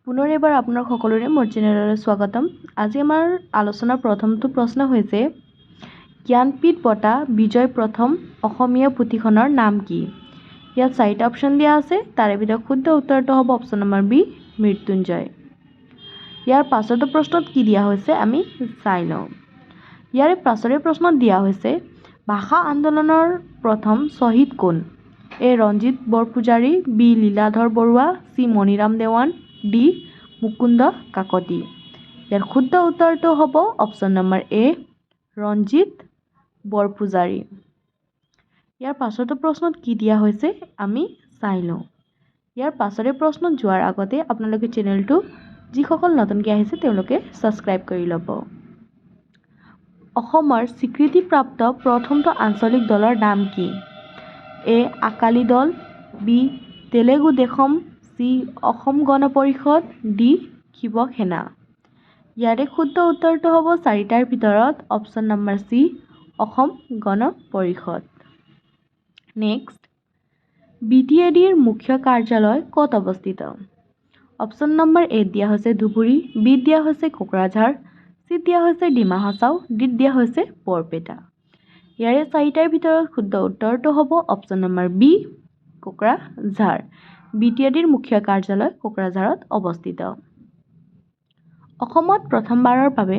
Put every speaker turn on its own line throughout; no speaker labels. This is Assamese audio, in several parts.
পুনৰ এবাৰ আপোনাক সকলোৰে মোৰ চেনেললৈ স্বাগতম। আজি আমাৰ আলোচনাৰ প্ৰথমটো প্ৰশ্ন হৈছে জ্ঞানপীঠ বঁটা বিজয় প্ৰথম অসমীয়া পুথিখনৰ নাম কি? ইয়াত 4টা অপশ্যন দিয়া আছে। তাৰে ভিতৰত শুদ্ধ উত্তৰটো হ'ব অপশ্যন নম্বৰ বি মৃত্যুঞ্জয়। ইয়াৰ পাছৰটো প্ৰশ্নত কি দিয়া হৈছে আমি চাই লওঁ। ইয়াৰে পাছৰে প্ৰশ্নত দিয়া হৈছে ভাষা আন্দোলনৰ প্ৰথম শ্বহীদ কোন? A Ranjit Borpujari, B Liladhar Barua, C Maniram Dewan, D Mukunda Kakati. ইয়াৰ শুদ্ধ উত্তৰটো হ'ব option number A Ranjit Borpujari. ইয়াৰ পাছৰটো প্ৰশ্নত কি দিয়া হৈছে আমি চাই লওঁ। ইয়াৰ পাছৰে প্ৰশ্নত যোৱাৰ আগতে আপোনালোকে চেনেলটো যিসকল নতুনকৈ আহিছে তেওঁলোকে ছাবস্ক্ৰাইব কৰি ল'ব। অসমৰ স্বীকৃতিপ্ৰাপ্ত প্ৰথমটো আঞ্চলিক দলৰ নাম কি? এ আকালি দল, B Telugu Desam, C Asom Gana Parishad, D Shiv Sena. ইয়াৰে শুদ্ধ উত্তৰটো হ'ব 4টাৰ ভিতৰত option number C Asom Gana Parishad. Next, BTADৰ মুখ্য কাৰ্যালয় ক'ত অৱস্থিত? অপশ্যন নম্বৰ এ দিয়া হৈছে ধুবুৰী, বি দিয়া হৈছে কোকৰাঝাৰ, চি দিয়া হৈছে ডিমা হাছাও, ডি দিয়া হৈছে বৰপেটা। ইয়াৰে 4টাৰ ভিতৰত শুদ্ধ উত্তৰটো হ'ব অপশ্যন নম্বৰ বি কোকৰাঝাৰ। BTADৰ মুখ্য কাৰ্যালয় কোকৰাঝাৰত অৱস্থিত। অসমত প্ৰথমবাৰৰ বাবে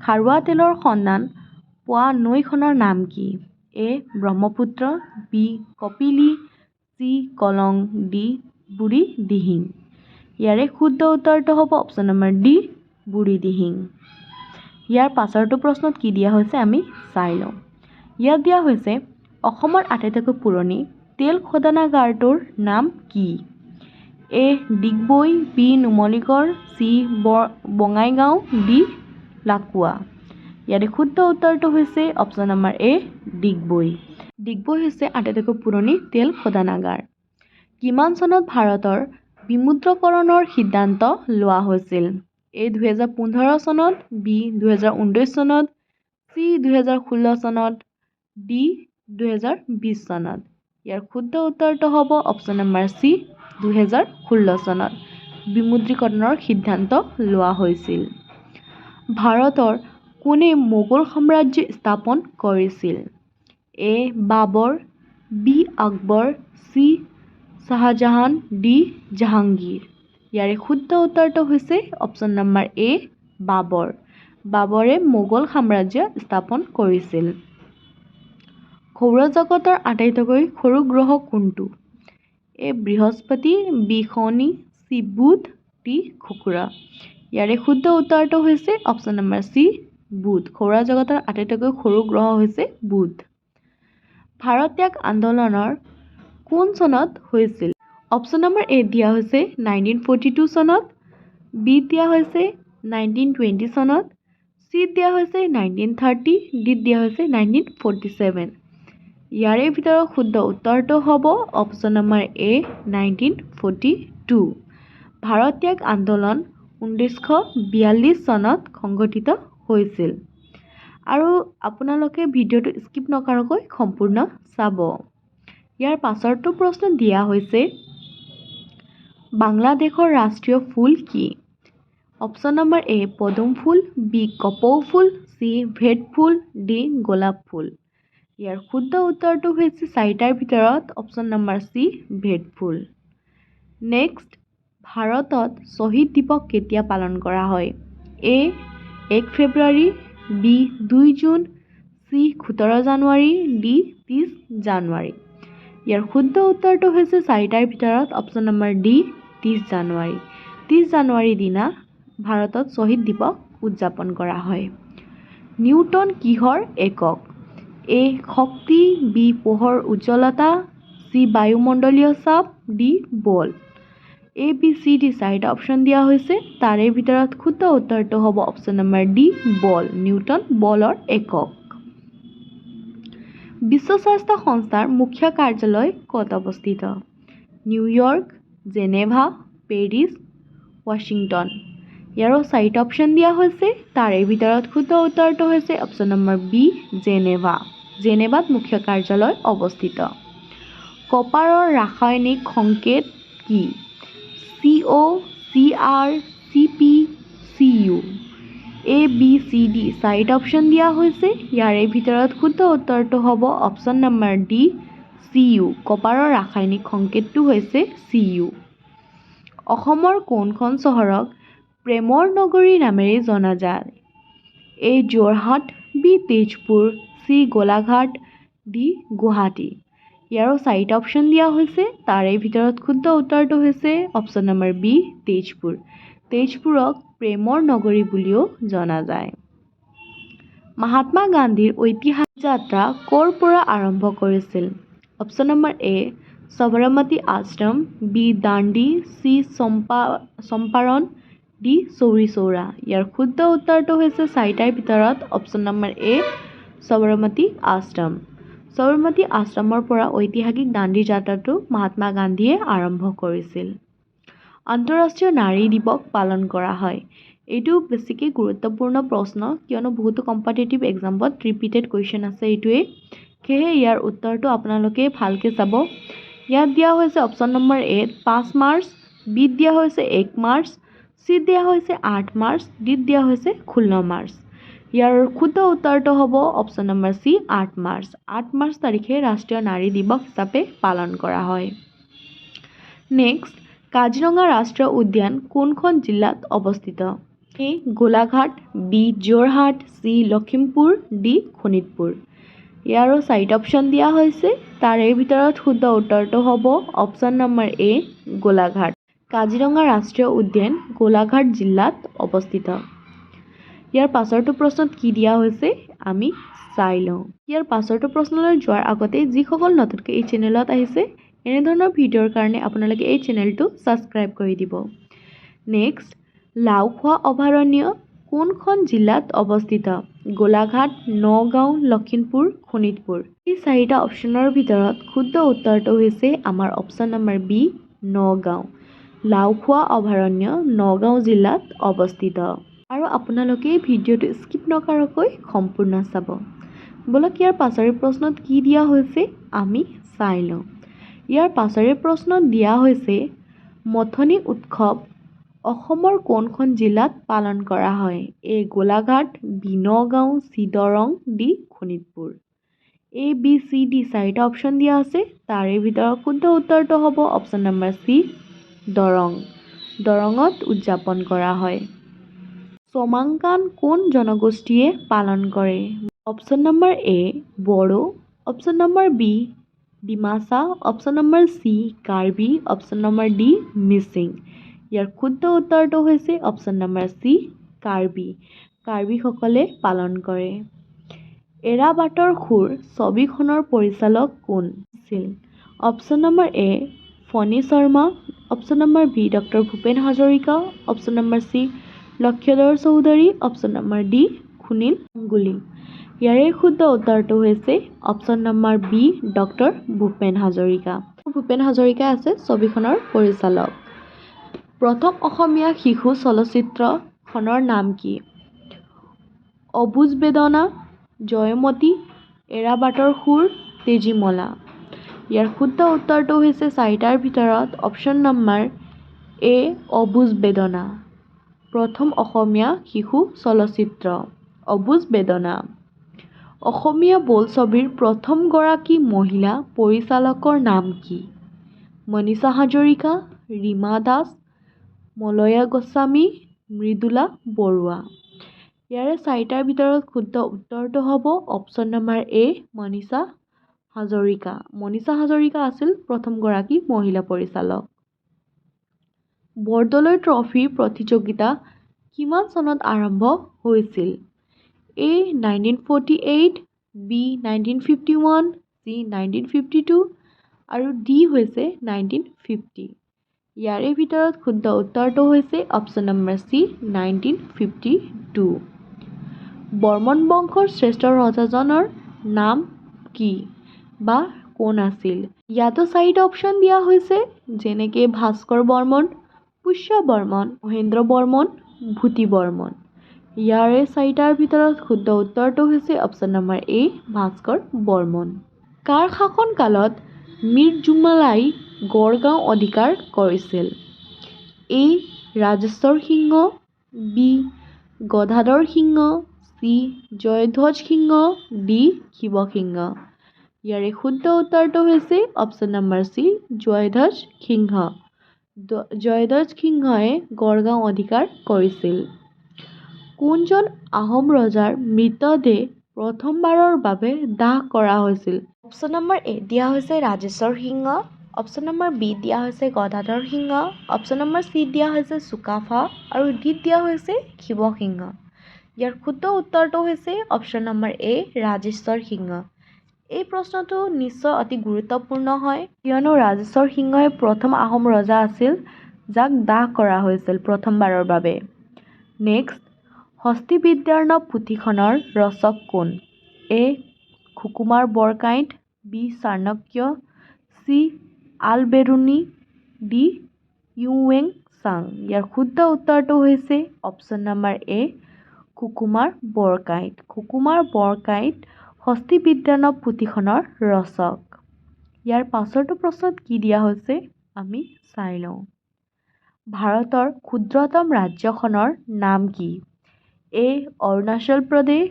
খাৰুৱা তেলৰ সন্ধান পোৱা নৈখনৰ নাম কি? A Brahmaputra, B Kopili, C Kolong, D Burhi Dihing. ইয়াৰে শুদ্ধ উত্তৰটো হ'ব option number D Burhi Dihing. ইয়াৰ পাছৰটো প্ৰশ্নত কি দিয়া হৈছে আমি চাই লওঁ। ইয়াত দিয়া হৈছে অসমৰ আটাইতকৈ পুৰণি তেল শোধনাগাৰটোৰ নাম কি? A Digboi, B Numaligarh, C Bongaigaon, D Lakwa. ইয়াৰে শুদ্ধ উত্তৰটো হৈছে option number A Digboi. Digboi হৈছে আটাইতকৈ পুৰণি তেল শোধনাগাৰ। কিমান চনত ভাৰতৰ বিমুদ্ৰাকৰণৰ সিদ্ধান্ত লোৱা হৈছিল? এ 2015 চনত, বি 2019 চনত, চি 2016 চনত, ডি 2020 চনত। ইয়াৰ শুদ্ধ উত্তৰটো হ'ব অপশ্যন নম্বৰ চি 2016 চনত বিমুদ্ৰীকৰণৰ সিদ্ধান্ত লোৱা হৈছিল। ভাৰতৰ কোনে মোগল সাম্ৰাজ্য স্থাপন কৰিছিল? A Babur, B Akbar, C Shah Jahan, D Jahangir. ইয়াৰে শুদ্ধ উত্তৰটো হৈছে অপশ্যন নম্বৰ এ বাবৰ। বাবৰে মোগল সাম্ৰাজ্য স্থাপন কৰিছিল। সৌৰজগতৰ আটাইতকৈ সৰু গ্ৰহ কোনটো? এ বৃহস্পতি, বি শনি, চি বুধ, ডি শুক্ৰ। ইয়াৰে শুদ্ধ উত্তৰটো হৈছে অপশ্যন নম্বৰ চি বুধ। সৌৰজগতৰ আটাইতকৈ সৰু গ্ৰহ হৈছে বুধ। ভাৰত ত্যাগ আন্দোলনৰ কোন চনত হৈছিল? অপশ্যন নম্বৰ এ দিয়া হৈছে 1942 চনত, বি দিয়া হৈছে 1920 চনত, চি দিয়া হৈছে 1930, ডি দিয়া হৈছে 1947। ইয়াৰে ভিতৰত শুদ্ধ উত্তৰটো হ'ব অপশ্যন নম্বৰ এ 1942। ভাৰত ত্যাগ আন্দোলন 1942 চনত সংঘটিত হৈছিল। আৰু আপোনালোকে ভিডিঅ'টো স্কিপ নকৰাকৈ সম্পূৰ্ণ চাব। ইয়াৰ পাছৰটো প্ৰশ্ন দিয়া হৈছে বাংলাদেশৰ ৰাষ্ট্ৰীয় ফুল কি? অপশ্যন নম্বৰ এ পদুম ফুল, বি কপৌ ফুল, চি ভেট ফুল, ডি গোলাপ ফুল। ইয়াৰ শুদ্ধ উত্তৰটো হৈছে 4টাৰ ভিতৰত অপশ্যন নম্বৰ চি ভেট ফুল। নেক্সট, ভাৰতত শ্বহীদ দিৱস কেতিয়া পালন কৰা হয়? এ 1 ফেব্ৰুৱাৰী, বি 2 জুন, চি 17 জানুৱাৰী, ডি 30 জানুৱাৰী। ইয়াৰ শুদ্ধ উত্তৰটো হৈছে 4টাৰ ভিতৰত অপশ্যন নম্বৰ ডি 30 জানুৱাৰী। 30 জানুৱাৰীৰ দিনা ভাৰতত শ্বহীদ দিৱস উদযাপন কৰা হয়। নিউটন কিহৰ একক? এ শক্তি, বি পোহৰ উজ্জ্বলতা, চি বায়ুমণ্ডলীয় চাপ, ডি বল। এ বি চি ডি 4টা অপশ্যন দিয়া হৈছে। তাৰে ভিতৰত শুদ্ধ উত্তৰটো হ'ব অপশ্যন নম্বৰ ডি বল। নিউটন বলৰ একক। বিশ্ব স্বাস্থ্য সংস্থাৰ মুখ্য কাৰ্যালয় ক'ত অৱস্থিত? New York, Geneva, Paris, Washington. ইয়াৰো 4টা অপশ্যন দিয়া হৈছে। তাৰে ভিতৰত শুদ্ধ উত্তৰটো হৈছে অপশ্যন নম্বৰ বি জেনেভা। জেনেভাত মুখ্য কাৰ্যালয় অৱস্থিত। কপাৰৰ ৰাসায়নিক সংকেত কি? CO, CR, CP, CU। ABCD চাৰিটা অপশ্যন দিয়া হৈছে। ইয়াৰে ভিতৰত শুদ্ধ উত্তৰটো হ'ব অপশ্যন নম্বৰ ডি CU। কপাৰৰ ৰাসায়নিক সংকেতটো হৈছে CU। অসমৰ কোনখন চহৰক প্ৰেমৰ নগৰী নামেৰে জনা যায়? A Jorhat, B Tezpur, C Golaghat, D Guwahati. ইয়াৰো চাৰিটা অপশ্যন দিয়া হৈছে। তাৰে ভিতৰত শুদ্ধ উত্তৰটো হৈছে অপশ্যন নম্বৰ বি তেজপুৰ। তেজপুৰক প্ৰেমৰ নগৰী বুলিও জনা যায়। মহাত্মা গান্ধীৰ ঐতিহাসিক যাত্ৰা ক'ৰ পৰা আৰম্ভ কৰিছিল? Option number A Sabarmati Ashram, B Dandi, C Champaran, D Chauri Chaura. ইয়াৰ শুদ্ধ উত্তৰটো হৈছে চাৰিটাৰ ভিতৰত option number A Sabarmati Ashram. Sabarmati আশ্ৰমৰ পৰা ঐতিহাসিক দাণ্ডি যাত্ৰাটো মহাত্মা গান্ধীয়ে আৰম্ভ কৰিছিল। আন্তঃৰাষ্ট্ৰীয় নাৰী দিৱস পালন কৰা হয়। এইটো বেছিকৈ গুৰুত্বপূৰ্ণ প্ৰশ্ন, কিয়নো বহুতো কম্পিটিটিভ এক্সামত ৰিপিটেড কুৱেশ্যন আছে এইটোৱে। সেয়েহে ইয়াৰ উত্তৰটো আপোনালোকে ভালকৈ চাব। ইয়াত দিয়া হৈছে অপশ্যন নম্বৰ এ 5 মাৰ্চ, বিত দিয়া হৈছে 1 মাৰ্চ, চিত দিয়া হৈছে 8 মাৰ্চ, ডিত দিয়া হৈছে 16 মাৰ্চ। ইয়াৰ শুদ্ধ উত্তৰটো হ'ব option number C 8 March. 8 March তাৰিখে ৰাষ্ট্ৰীয় নাৰী দিৱস হিচাপে পালন কৰা হয়। নেক্সট, কাজিৰঙা ৰাষ্ট্ৰীয় উদ্যান কোনখন জিলাত অৱস্থিত? A Golaghat, B Jorhat, C Lakhimpur, D Sonitpur. ইয়াৰো চাৰিটা অপশ্যন দিয়া হৈছে। তাৰে ভিতৰত শুদ্ধ উত্তৰটো হ'ব অপশ্যন নম্বৰ এ গোলাঘাট। কাজিৰঙা ৰাষ্ট্ৰীয় উদ্যান গোলাঘাট জিলাত অৱস্থিত। ইয়াৰ পাছৰটো প্ৰশ্নত কি দিয়া হৈছে আমি চাই লওঁ। ইয়াৰ পাছৰটো প্ৰশ্নলৈ যোৱাৰ আগতে যিসকল নতুনকৈ এই চেনেলত আহিছে, এনেধৰণৰ ভিডিঅ'ৰ কাৰণে আপোনালোকে এই চেনেলটো ছাবস্ক্ৰাইব কৰি দিব। নেক্সট, লাওখোৱা অভয়াৰণ্য কোনখন জিলাত অৱস্থিত? গোলাঘাট, নগাঁও, লখিমপুৰ, শোণিতপুৰ। এই চাৰিটা অপশ্যনৰ ভিতৰত শুদ্ধ উত্তৰটো হৈছে আমাৰ option number B Nagaon. Laokhowa অভয়াৰণ্য নগাঁও জিলাত অৱস্থিত। আৰু আপোনালোকে ভিডিঅ'টো স্কিপ নকৰাকৈ সম্পূৰ্ণ চাব। বলক ইয়াৰ পাছৰে প্ৰশ্নত কি দিয়া হৈছে আমি চাই লওঁ। ইয়াৰ পাছৰে প্ৰশ্নত দিয়া হৈছে মথনি উৎসৱ অসমৰ কোনখন জিলাত পালন কৰা হয়? A Golaghat, B Nagaon, C Darrang, D Sonitpur. A B C D চাৰিটা অপশ্যন দিয়া আছে। তাৰে ভিতৰত শুদ্ধ উত্তৰটো হ'ব অপশ্যন নম্বৰ চি দৰং। দৰঙত উদযাপন কৰা হয়। চমাংকান কোন জনগোষ্ঠীয়ে পালন কৰে? Option number A Bodo, option number B Dimasa, option number C Karbi, option number D Mising. ইয়াৰ শুদ্ধ উত্তৰটো হৈছে অপশ্যন নম্বৰ চি কাৰ্বি। কাৰ্বিসকলে পালন কৰে। এৰাবাটৰ সুৰ ছবিখনৰ পৰিচালক কোন আছিল? Option number A Phani Sarma, option number B doctor Bhupen Hazarika, option number C Lakshyadhar Choudhury, option number D Sunil Ganguly. ইয়াৰে শুদ্ধ উত্তৰটো হৈছে option number B doctor Bhupen Hazarika. Bhupen Hazarika আছে ছবিখনৰ পৰিচালক। প্ৰথম অসমীয়া শিশু চলচ্চিত্ৰখনৰ নাম কি? অবুজ বেদনা, জয়মতী, এৰাবাটৰ সুৰ, তেজীমলা। ইয়াৰ শুদ্ধ উত্তৰটো হৈছে চাৰিটাৰ ভিতৰত অপশ্যন নম্বৰ এ অবুজ বেদনা। প্ৰথম অসমীয়া শিশু চলচ্চিত্ৰ অবুজ বেদনা। অসমীয়া বোলছবিৰ প্ৰথমগৰাকী মহিলা পৰিচালকৰ নাম কি? মনীষা হাজৰিকা, ৰীমা দাস, মলয়া গোস্বামী, মৃদুলা বৰুৱা। ইয়াৰে চাৰিটাৰ ভিতৰত শুদ্ধ উত্তৰটো হ'ব অপশ্যন নম্বৰ এ মনীষা হাজৰিকা। মনীষা হাজৰিকা আছিল প্ৰথমগৰাকী মহিলা পৰিচালক। বৰদলৈ ট্ৰফী প্ৰতিযোগিতা কিমান চনত আৰম্ভ হৈছিল? এ 1948, বি 1951, চি 1952 আৰু ডি হৈছে 1950। ইয়াৰে ভিতৰত শুদ্ধ উত্তৰটো হৈছে অপশ্যন নম্বৰ চি 1952। বৰ্মন বংশৰ শ্ৰেষ্ঠ ৰজাজনৰ নাম কি বা কোন আছিল? ইয়াতো চাৰিটা অপশ্যন দিয়া হৈছে, যেনেকৈ ভাস্কৰ বৰ্মন, পুষ্য বৰ্মন, মহেন্দ্ৰ বৰ্মন, ভূতি বৰ্মন। ইয়াৰে চাৰিটাৰ ভিতৰত শুদ্ধ উত্তৰটো হৈছে অপশ্যন নম্বৰ এ ভাস্কৰ বৰ্মন। কাৰ শাসনকালত মীৰ জুমলাই গড়গাঁও অধিকাৰ কৰিছিল? এ ৰাজেশ্বৰ সিংহ, বি গদাধৰ সিংহ, চি জয়ধ্বজ সিংহ, ডি শিৱসিংহ। ইয়াৰে শুদ্ধ উত্তৰটো হৈছে অপশ্যন নম্বৰ চি জয়ধ্বজ সিংহ। জয়ধ্বজ সিংহই গড়গাঁও অধিকাৰ কৰিছিল। কোনজন আহোম ৰজাৰ মৃতদেহ প্ৰথমবাৰৰ বাবে দাহ কৰা হৈছিল? অপশ্যন নম্বৰ এ দিয়া হৈছে ৰাজেশ্বৰ সিংহ, অপশ্যন নম্বৰ বি দিয়া হৈছে গদাধৰ সিংহ, অপশ্যন নম্বৰ চি দিয়া হৈছে চুকাফা আৰু ডি দিয়া হৈছে শিৱসিংহ। ইয়াৰ শুদ্ধ উত্তৰটো হৈছে অপশ্যন নম্বৰ এ ৰাজেশ্বৰ সিংহ। এই প্ৰশ্নটো নিশ্চয় অতি গুৰুত্বপূৰ্ণ হয়, কিয়নো ৰাজেশ্বৰ সিংহই প্ৰথম আহোম ৰজা আছিল যাক দাহ কৰা হৈছিল প্ৰথমবাৰৰ বাবে। নেক্সট, হস্তিবিদ্যাৰ্ণৱ পুথিখনৰ ৰচক কোন? এ সুকুমাৰ বৰকাইত, বি চাণক্য, চি আলবেৰুনি, ডি ইউৱেং চাং। ইয়াৰ শুদ্ধ উত্তৰটো হৈছে অপশ্যন নম্বৰ এ সুকুমাৰ বৰকাইত। সুকুমাৰ বৰকাইত হস্তিবিদ্যাৰ্ণৱ পুথিখনৰ ৰচক। ইয়াৰ পাছৰটো প্ৰশ্নত কি দিয়া হৈছে আমি চাই লওঁ। ভাৰতৰ ক্ষুদ্ৰতম ৰাজ্যখনৰ নাম কি? এ অৰুণাচল প্ৰদেশ,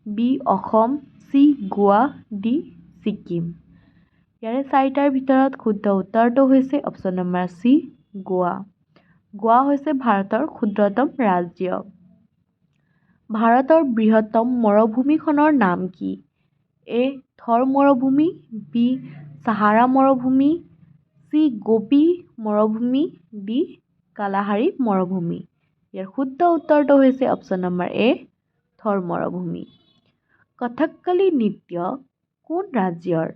বি অসম, চি গোৱা, ডি ছিকিম। ইয়াৰে চাৰিটাৰ ভিতৰত শুদ্ধ উত্তৰটো হৈছে অপশ্যন নম্বৰ চি গোৱা। গোৱা হৈছে ভাৰতৰ ক্ষুদ্ৰতম ৰাজ্য। ভাৰতৰ বৃহত্তম মৰুভূমিখনৰ নাম কি? এ থৰ মৰুভূমি, বি চাহাৰা মৰুভূমি, চি গোবি মৰুভূমি, ডি কালাহাৰী মৰুভূমি। ইয়াৰ শুদ্ধ উত্তৰটো হৈছে অপশ্যন নম্বৰ এ থৰ মৰুভূমি। কথকলি নৃত্য কোন ৰাজ্যৰ?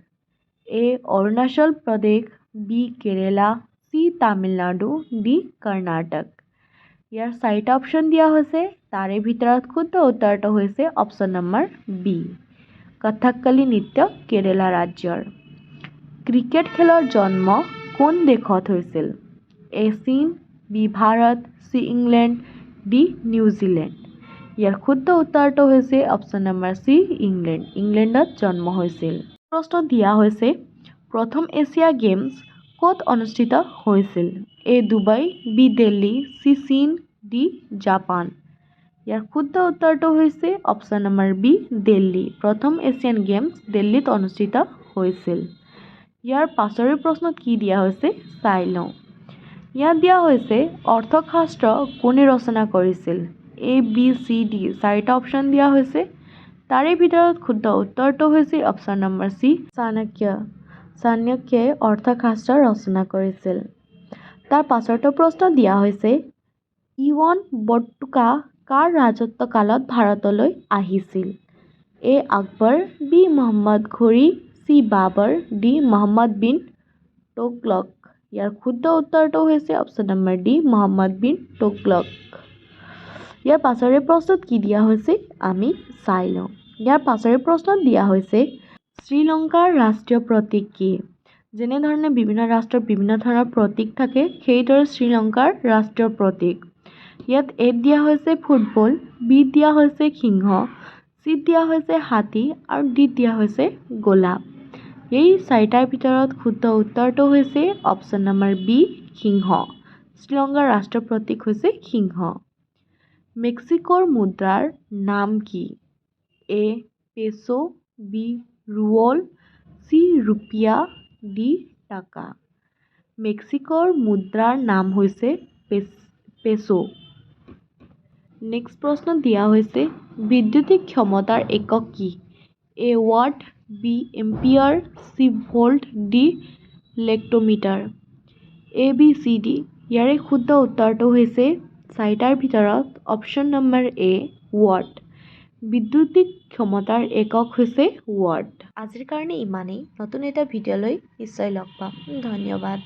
এ অৰুণাচল প্ৰদেশ, বি কেৰেলা, চি তামিলনাডু, ডি কৰ্ণাটক। ইয়াৰ চাৰিটা অপশ্যন দিয়া হৈছে, তাৰে ভিতৰত শুদ্ধ উত্তৰটো হৈছে অপশ্যন নম্বৰ বি কথকলি নৃত্য কেৰেলা ৰাজ্যৰ। ক্ৰিকেট খেলৰ জন্ম কোন দেশত হৈছিল? এ চীন, B Bharat, C England, D New Zealand. ইয়াৰ শুদ্ধ উত্তৰটো হৈছে অপশ্যন নম্বৰ চি ইংলেণ্ড। ইংলেণ্ডত জন্ম হৈছিল। প্ৰশ্ন দিয়া হৈছে প্ৰথম এছিয়া গেমছ ক'ত অনুষ্ঠিত হৈছিল? এ ডুবাই, বি দিল্লী, চি চীন, ডি জাপান। ইয়াৰ শুদ্ধ উত্তৰটো হৈছে অপশ্যন নম্বৰ বি দিল্লী। প্ৰথম এছিয়ান গেমছ দিল্লীত অনুষ্ঠিত হৈছিল। ইয়াৰ পাছৰে প্ৰশ্নত কি দিয়া হৈছে চাই লওঁ। ইয়াত দিয়া হৈছে অৰ্থশাস্ত্ৰ কোনে ৰচনা কৰিছিল? এ বি চি ডি চাৰিটা অপশ্যন দিয়া হৈছে, তাৰে ভিতৰত শুদ্ধ উত্তৰটো হৈছে অপশ্যন নম্বৰ চি চাণক্য। চাণক্যই অৰ্থশাস্ত্ৰ ৰচনা কৰিছিল। তাৰ পাছৰটো প্ৰশ্ন দিয়া হৈছে ইৱন বৰতুকা কাৰ ৰাজত্ব কালত ভাৰতলৈ আহিছিল? এ Akbar, B Mohammad Ghori, C Babur, D Muhammad bin Tughlaq. ইয়াৰ শুদ্ধ উত্তৰটো হৈছে option number D Muhammad bin Tughlaq. ইয়াৰ পাছৰে প্ৰশ্নত কি দিয়া হৈছে আমি চাই লওঁ। ইয়াৰ পাছৰে প্ৰশ্নত দিয়া হৈছে শ্ৰীলংকাৰ ৰাষ্ট্ৰীয় প্ৰতীক কি? যেনেধৰণে বিভিন্ন ৰাষ্ট্ৰৰ বিভিন্ন ধৰণৰ প্ৰতীক থাকে, সেইদৰে শ্ৰীলংকাৰ ৰাষ্ট্ৰীয় প্ৰতীক। ইয়াত এত দিয়া হৈছে ফুটবল, বিত দিয়া হৈছে সিংহ, চিত দিয়া হৈছে হাতী আৰু ডিত দিয়া হৈছে গোলাপ। এই চাৰিটাৰ ভিতৰত শুদ্ধ উত্তৰটো হৈছে অপশ্যন নম্বৰ বি সিংহ। শ্ৰীলংকাৰ ৰাষ্ট্ৰীয় প্ৰতীক হৈছে সিংহ। মেক্সিকোৰ মুদ্ৰাৰ নাম কি? এ পেছো, বি ৰুৱল, চি ৰুপিয়া, ডি টাকা। মেক্সিকোৰ মুদ্ৰাৰ নাম হৈছে পেছো। নেক্সট প্ৰশ্ন দিয়া হৈছে বিদ্যুতিক ক্ষমতাৰ একক কি? A watt, B ampere, C volt, D lactometer. A B C D. ইয়াৰে শুদ্ধ উত্তৰটো হৈছে চাৰিটাৰ ভিতৰত অপশ্যন নম্বৰ এ ৱাট। বিদ্যুতিক ক্ষমতাৰ একক হৈছে ৱাট। আজিৰ কাৰণে ইমানেই। নতুন এটা ভিডিঅ'লৈ নিশ্চয় লগ পাম। ধন্যবাদ।